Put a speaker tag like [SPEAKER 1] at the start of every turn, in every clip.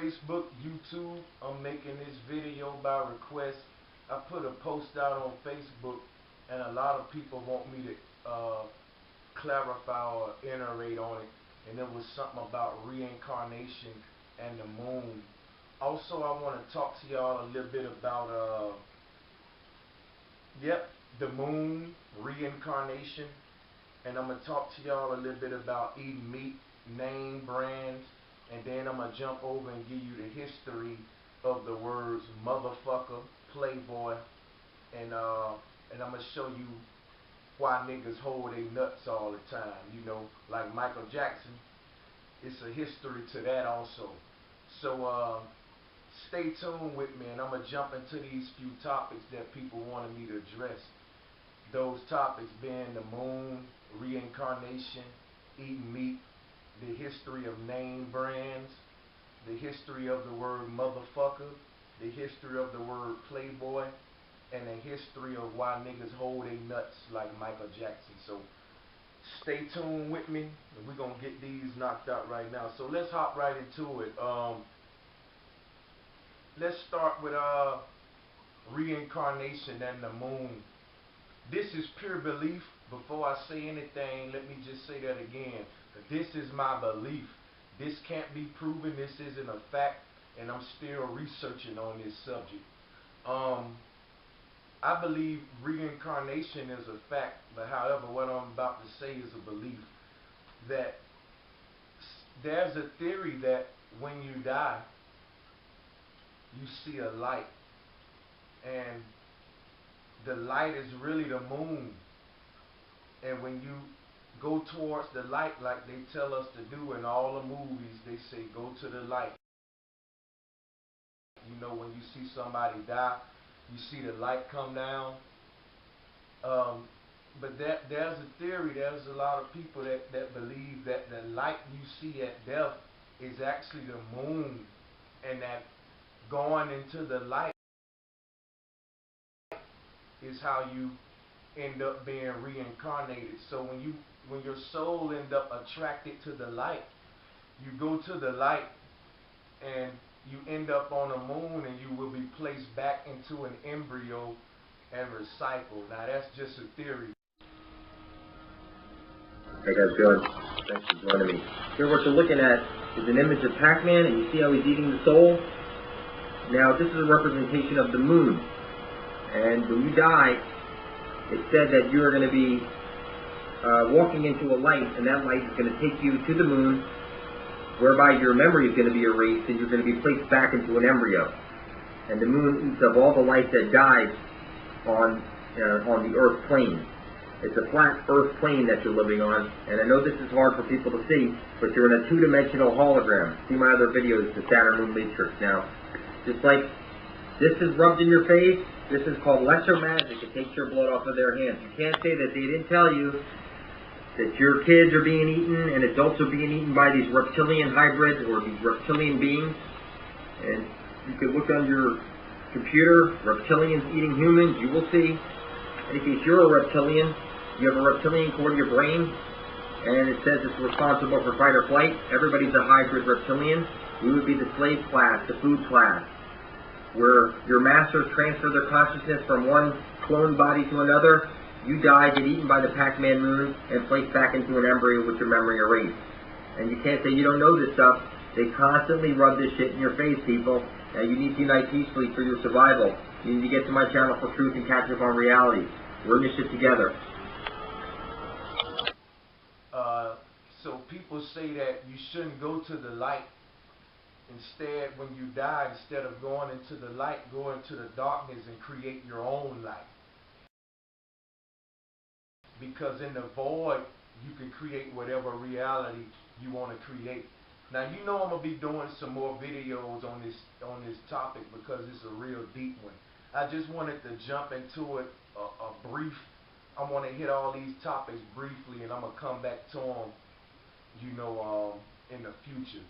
[SPEAKER 1] Facebook, YouTube. I'm making this video by request. I put a post out on Facebook, and a lot of people want me to clarify or iterate on it. And it was something about reincarnation and the moon. Also, I want to talk to y'all a little bit about, the moon, reincarnation. And I'm going to talk to y'all a little bit about eating meat, name brands, and then I'm going to jump over and give you the history of the words motherfucker, playboy, and I'm going to show you why niggas hold their nuts all the time. You know, like Michael Jackson. It's a history to that also. So stay tuned with me, and I'm going to jump into these few topics that people wanted me to address. Those topics being the moon, reincarnation, eating meat, the history of name brands, the history of the word motherfucker, the history of the word playboy, and the history of why niggas hold their nuts like Michael Jackson. So stay tuned with me, and we're going to get these knocked out right now. So let's hop right into it. Let's start with reincarnation and the moon. This is pure belief. Before I say anything, let me just say that again. This is my belief. This can't be proven. This isn't a fact, and I'm still researching on this subject. I believe reincarnation is a fact, but however, what I'm about to say is a belief. That there's a theory that when you die, you see a light, and the light is really the moon. And when you go towards the light, like they tell us to do in all the movies, they say go to the light. You know, when you see somebody die, you see the light come down. But there's a theory, there's a lot of people that believe that the light you see at death is actually the moon, and that going into the light is how you end up being reincarnated. So when your soul end up attracted to the light, you go to the light and you end up on a moon, and you will be placed back into an embryo and recycled. Now that's just a theory.
[SPEAKER 2] Hey guys, good. Thanks for joining me. Here what you're looking at is an image of Pac-Man, and you see how he's eating the soul? Now this is a representation of the moon. And when you die, it's said that you are going to be walking into a light, and that light is going to take you to the moon, whereby your memory is going to be erased, and you're going to be placed back into an embryo. And the moon eats up all the light that died on the Earth plane. It's a flat Earth plane that you're living on, and I know this is hard for people to see, but you're in a two-dimensional hologram. See my other videos, the Saturn Moon Matrix. Now, just like this is rubbed in your face, this is called lesser magic. It takes your blood off of their hands. You can't say that they didn't tell you that your kids are being eaten and adults are being eaten by these reptilian hybrids or these reptilian beings. And you can look on your computer, reptilians eating humans, you will see. In case you're a reptilian, you have a reptilian core to your brain, and it says it's responsible for fight or flight. Everybody's a hybrid reptilian. We would be the slave class, the food class, where your masters transfer their consciousness from one cloned body to another. You die, get eaten by the Pac-Man moon, and placed back into an embryo with your memory erased. And you can't say you don't know this stuff. They constantly rub this shit in your face, people. Now you need to unite peacefully for your survival. You need to get to my channel for truth and catch up on reality. We're in this shit together.
[SPEAKER 1] So people say that you shouldn't go to the light. Instead, when you die, instead of going into the light, go into the darkness and create your own light. Because in the void, you can create whatever reality you want to create. Now, you know I'm going to be doing some more videos on this topic because it's a real deep one. I just wanted to jump into it a brief. I want to hit all these topics briefly, and I'm going to come back to them, in the future.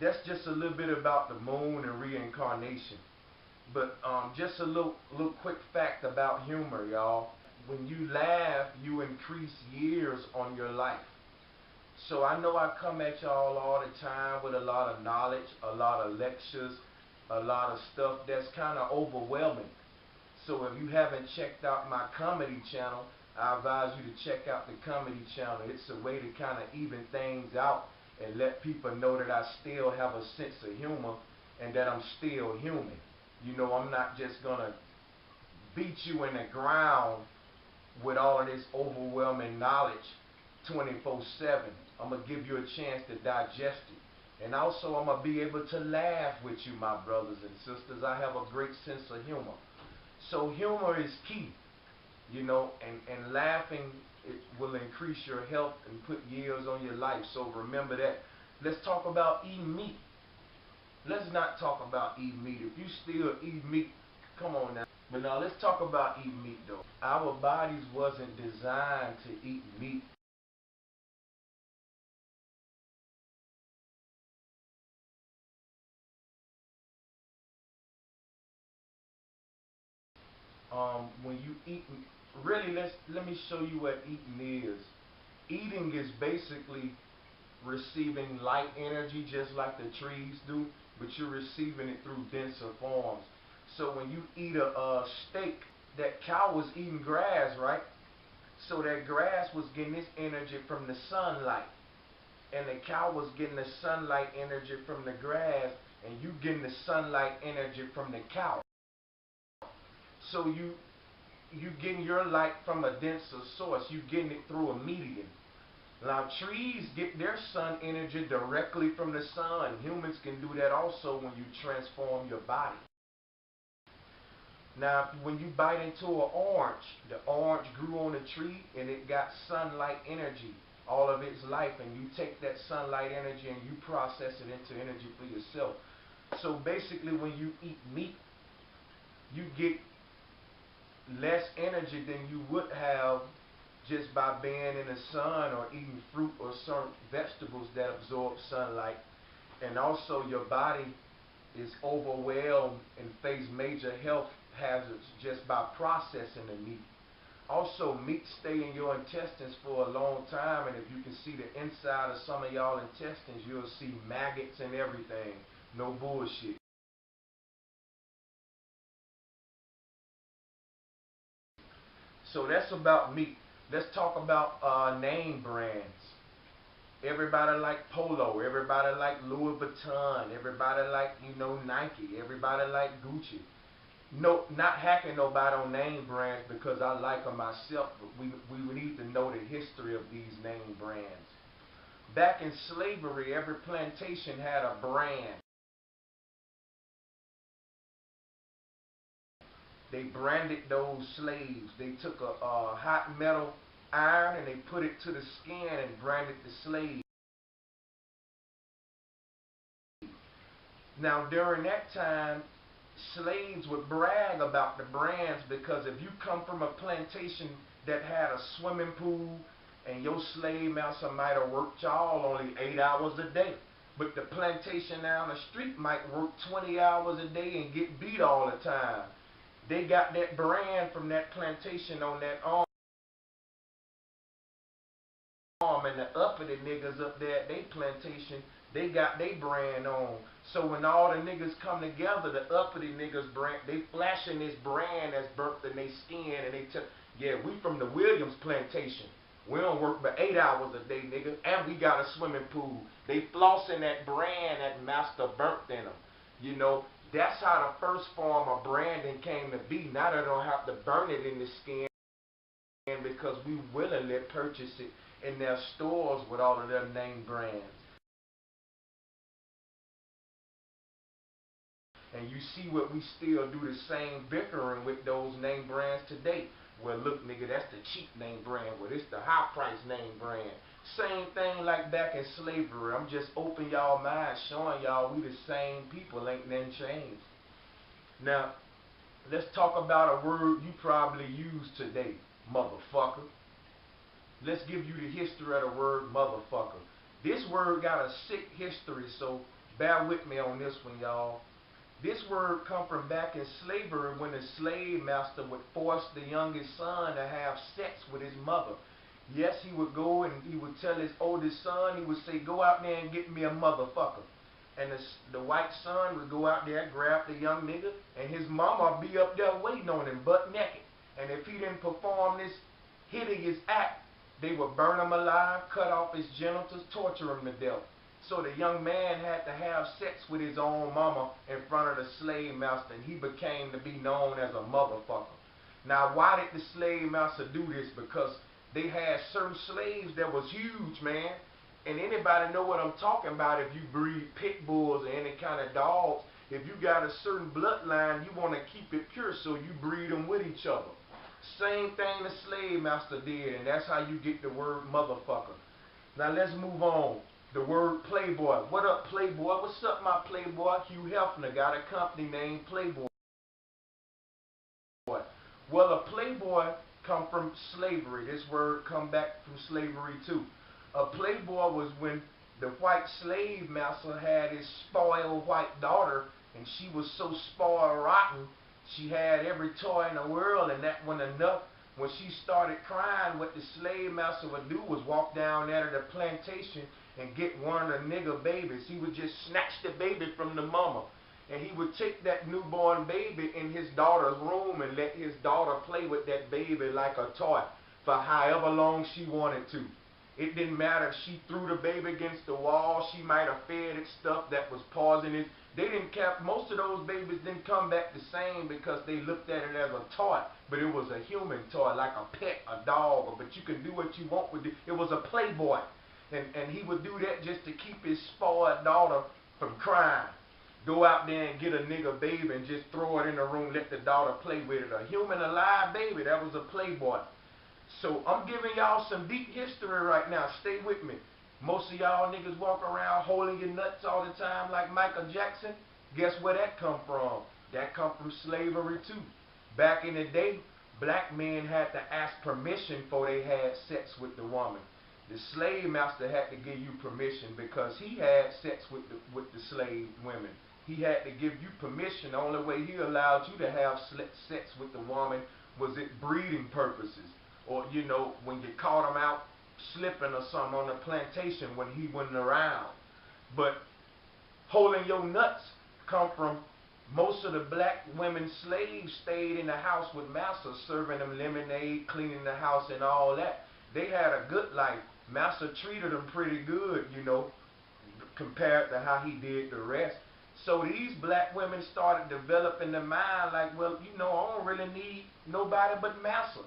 [SPEAKER 1] That's just a little bit about the moon and reincarnation. But just a little quick fact about humor, y'all. When you laugh, you increase years on your life. So I know I come at y'all all the time with a lot of knowledge, a lot of lectures, a lot of stuff that's kind of overwhelming. So if you haven't checked out my comedy channel, I advise you to check out the comedy channel. It's a way to kind of even things out and let people know that I still have a sense of humor and that I'm still human. You know, I'm not just going to beat you in the ground with all of this overwhelming knowledge 24/7. I'm going to give you a chance to digest it. And also I'm going to be able to laugh with you, my brothers and sisters. I have a great sense of humor. So humor is key, you know, and laughing, it will increase your health and put years on your life. So remember that. Let's talk about eating meat. Let's not talk about eating meat. If you still eat meat, come on now. But now let's talk about eating meat though. Our bodies wasn't designed to eat meat. When you eat, really, let me show you what eating is. Eating is basically receiving light energy just like the trees do, but you're receiving it through denser forms. So when you eat a steak, that cow was eating grass, right? So that grass was getting its energy from the sunlight, and the cow was getting the sunlight energy from the grass, and you getting the sunlight energy from the cow. So you getting your light from a denser source. You getting it through a medium. Now trees get their sun energy directly from the sun. Humans can do that also when you transform your body. Now when you bite into an orange, the orange grew on a tree and it got sunlight energy, all of its life, and you take that sunlight energy and you process it into energy for yourself. So basically when you eat meat, you get less energy than you would have just by being in the sun or eating fruit or certain vegetables that absorb sunlight. And also your body is overwhelmed and face major health hazards just by processing the meat. Also, meat stay in your intestines for a long time, and if you can see the inside of some of y'all intestines, you'll see maggots and everything. No bullshit. So that's about meat. Let's talk about name brands. Everybody like Polo. Everybody like Louis Vuitton. Everybody like, you know, Nike. Everybody like Gucci. No, not hacking nobody on name brands because I like them myself, but we need to know the history of these name brands. Back in slavery, every plantation had a brand. They branded those slaves. They took a hot metal iron and they put it to the skin and branded the slave. Now during that time, slaves would brag about the brands because if you come from a plantation that had a swimming pool and your slave master might have worked y'all only 8 hours a day, but the plantation down the street might work 20 hours a day and get beat all the time. They got that brand from that plantation on that arm, and the uppity niggas up there at they plantation, they got their brand on. So when all the niggas come together, the uppity niggas brand, they flashing this brand that's burnt in their skin, and they tell, yeah, we from the Williams plantation. We don't work but 8 hours a day, nigga, and we got a swimming pool. They flossing that brand that master burnt in them. You know, that's how the first form of branding came to be. Now they don't have to burn it in the skin because we willingly purchase it in their stores with all of their name brands. And you see what we still do the same bickering with those name brands today. Well, look, nigga, that's the cheap name brand. Well, it's the high price name brand. Same thing like back in slavery. I'm just opening y'all minds, showing y'all we the same people, ain't nothing changed. Now, let's talk about a word you probably use today, motherfucker. Let's give you the history of the word motherfucker. This word got a sick history, so bear with me on this one, y'all. This word come from back in slavery when the slave master would force the youngest son to have sex with his mother. Yes, he would go and he would tell his oldest son, he would say, go out there and get me a motherfucker. And the white son would go out there, grab the young nigga, and his mama would be up there waiting on him, butt naked. And if he didn't perform this hideous act, they would burn him alive, cut off his genitals, torture him to death. So the young man had to have sex with his own mama in front of the slave master, and he became to be known as a motherfucker. Now, why did the slave master do this? Because they had certain slaves that was huge, man. And anybody know what I'm talking about if you breed pit bulls or any kind of dogs. If you got a certain bloodline, you want to keep it pure, so you breed them with each other. Same thing the slave master did, and that's how you get the word motherfucker. Now let's move on. The word playboy. What up, playboy? What's up, my playboy? Hugh Hefner got a company named Playboy. Well, a playboy come from slavery. This word come back from slavery too. A playboy was when the white slave master had his spoiled white daughter, and she was so spoiled rotten, she had every toy in the world, and that wasn't enough. When she started crying, what the slave master would do was walk down there to the plantation and get one of the nigger babies. He would just snatch the baby from the mama, and he would take that newborn baby in his daughter's room and let his daughter play with that baby like a toy for however long she wanted to. It didn't matter if she threw the baby against the wall. She might have fed it stuff that was poisonous. They didn't care. Most of those babies didn't come back the same because they looked at it as a toy, but it was a human toy, like a pet, a dog. But you can do what you want with it. It was a playboy, and he would do that just to keep his spoiled daughter from crying. Go out there and get a nigga baby and just throw it in the room, let the daughter play with it. A human alive baby, that was a playboy. So I'm giving y'all some deep history right now. Stay with me. Most of y'all niggas walk around holding your nuts all the time like Michael Jackson. Guess where that come from? That come from slavery too. Back in the day, black men had to ask permission before they had sex with the woman. The slave master had to give you permission because he had sex with the slave women. He had to give you permission. The only way he allowed you to have sex with the woman was it breeding purposes. Or, you know, when you caught him out slipping or something on the plantation when he wasn't around. But holding your nuts come from most of the black women slaves stayed in the house with masters, serving them lemonade, cleaning the house and all that. They had a good life. Master treated them pretty good, you know, compared to how he did the rest. So these black women started developing the mind like, well, you know, I don't really need nobody but master.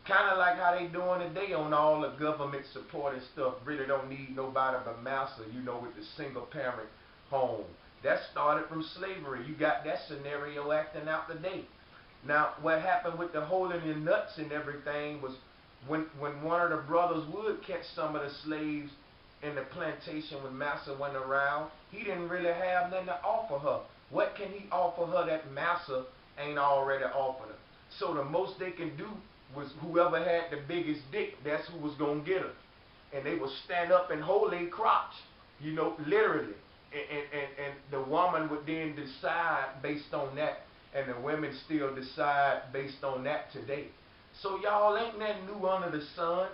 [SPEAKER 1] Kind of like how they doing today on all the government support and stuff. Really don't need nobody but master, you know, with the single parent home. That started from slavery. You got that scenario acting out today. Now, what happened with the holding your nuts and everything was when one of the brothers would catch some of the slaves in the plantation when master went around, he didn't really have nothing to offer her. What can he offer her that master ain't already offered her? So the most they can do was whoever had the biggest dick, that's who was going to get her. And they would stand up and hold their crotch, you know, literally. And the woman would then decide based on that, and the women still decide based on that today. So y'all ain't nothing new under the sun,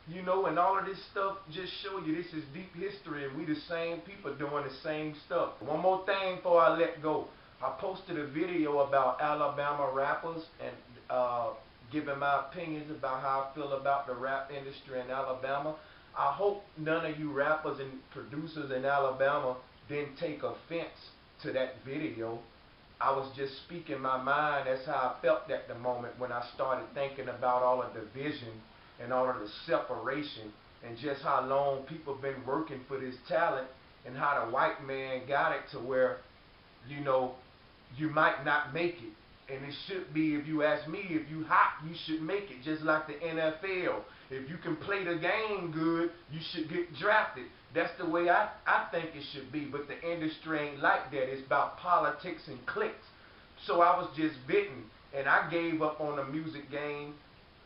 [SPEAKER 1] you know, and all of this stuff just show you this is deep history, and we the same people doing the same stuff. One more thing before I let go. I posted a video about Alabama rappers and giving my opinions about how I feel about the rap industry in Alabama. I hope none of you rappers and producers in Alabama didn't take offense to that video. I was just speaking my mind. That's how I felt at the moment when I started thinking about all of the division and all of the separation and just how long people been working for this talent and how the white man got it to where, you know, you might not make it. And it should be, if you ask me, if you hot, you should make it, just like the NFL. If you can play the game good, you should get drafted. That's the way I think it should be. But the industry ain't like that. It's about politics and clicks. So I was just bitten, and I gave up on the music game,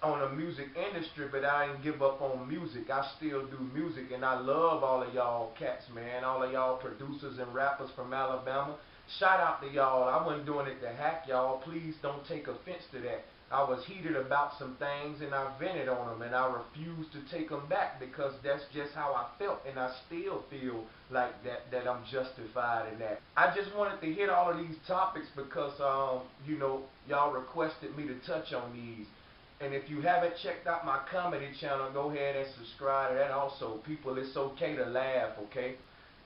[SPEAKER 1] on the music industry, but I didn't give up on music. I still do music, and I love all of y'all cats, man. All of y'all producers and rappers from Alabama. Shout out to y'all. I wasn't doing it to hack y'all. Please don't take offense to that. I was heated about some things and I vented on them, and I refused to take them back because that's just how I felt, and I still feel like that I'm justified in that. I just wanted to hit all of these topics because you know, y'all requested me to touch on these. And if you haven't checked out my comedy channel, go ahead and subscribe to that also. People, it's okay to laugh, okay?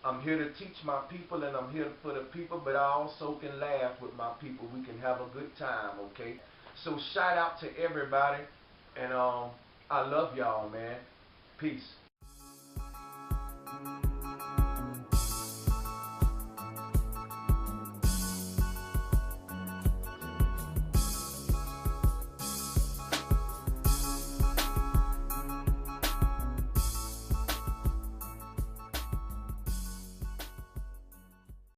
[SPEAKER 1] I'm here to teach my people and I'm here for the people, but I also can laugh with my people. We can have a good time, okay? So shout out to everybody, and I love y'all, man. Peace.